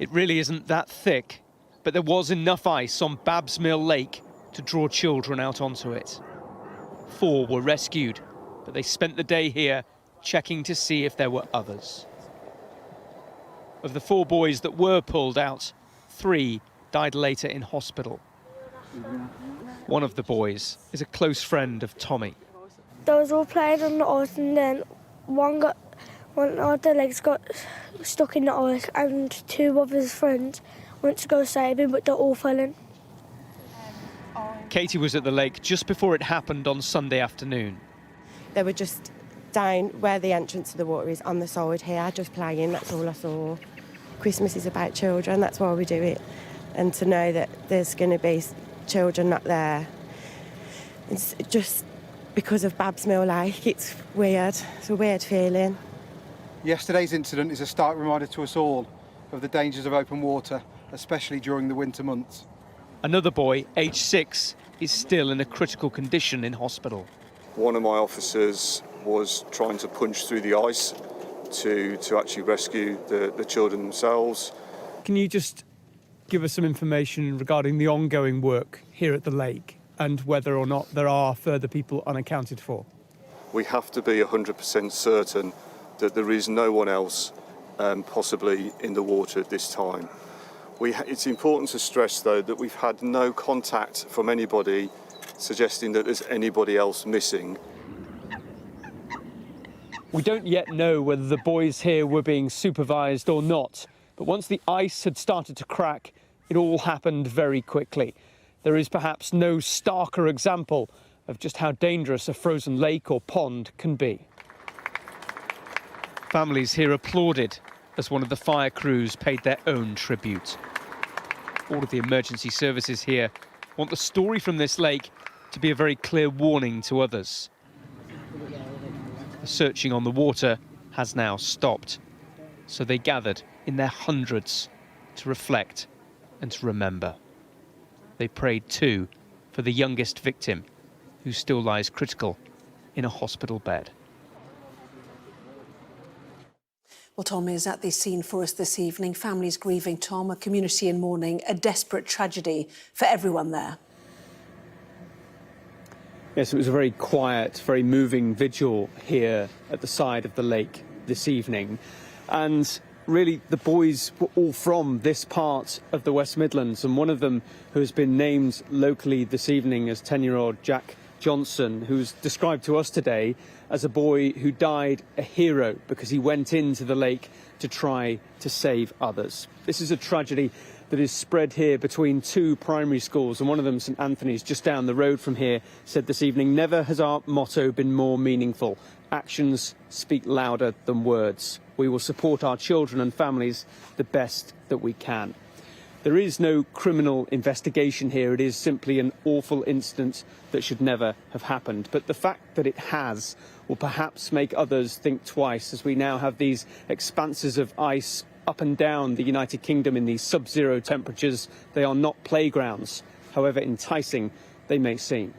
It really isn't that thick, but there was enough ice on Babsmill Lake to draw children out onto it. 4 were rescued, but they spent the day here checking to see if there were others. Of the 4 boys that were pulled out, 3 died later in hospital. One of the boys is a close friend of Tommy. They was all playing on the ice, and then one of their legs got stuck in the ice, and 2 of his friends went to go save him, but they all fell in. Katie was at the lake just before it happened on Sunday afternoon. They were just down where the entrance to the water is, on the side here, just playing. That's all I saw. Christmas is about children, that's why we do it. And to know that there's going to be children not there, it's just because of Babsmill Lake, it's weird. It's a weird feeling. Yesterday's incident is a stark reminder to us all of the dangers of open water, especially during the winter months. Another boy, aged 6, is still in a critical condition in hospital. One of my officers was trying to punch through the ice to actually rescue the children themselves. Can you just give us some information regarding the ongoing work here at the lake and whether or not there are further people unaccounted for? We have to be 100% certain that there is no one else possibly in the water at this time. It's important to stress, though, that we've had no contact from anybody suggesting that there's anybody else missing. We don't yet know whether the boys here were being supervised or not, but once the ice had started to crack, it all happened very quickly. There is perhaps no starker example of just how dangerous a frozen lake or pond can be. Families here applauded as one of the fire crews paid their own tribute. All of the emergency services here want the story from this lake to be a very clear warning to others. The searching on the water has now stopped, so they gathered in their hundreds to reflect and to remember. They prayed too for the youngest victim, who still lies critical in a hospital bed. Well, Tom is at the scene for us this evening. Families grieving Tom, a community in mourning, a desperate tragedy for everyone there. Yes, it was a very quiet, very moving vigil here at the side of the lake this evening. And really, the boys were all from this part of the West Midlands, and one of them who has been named locally this evening as 10-year-old Jack Johnson, who's described to us today as a boy who died a hero because he went into the lake to try to save others. This is a tragedy that is spread here between 2 primary schools, and one of them, St Anthony's, just down the road from here, said this evening, "Never has our motto been more meaningful. Actions speak louder than words. We will support our children and families the best that we can." There is no criminal investigation here. It is simply an awful incident that should never have happened. But the fact that it has will perhaps make others think twice, as we now have these expanses of ice up and down the United Kingdom in these sub-zero temperatures. They are not playgrounds, however enticing they may seem.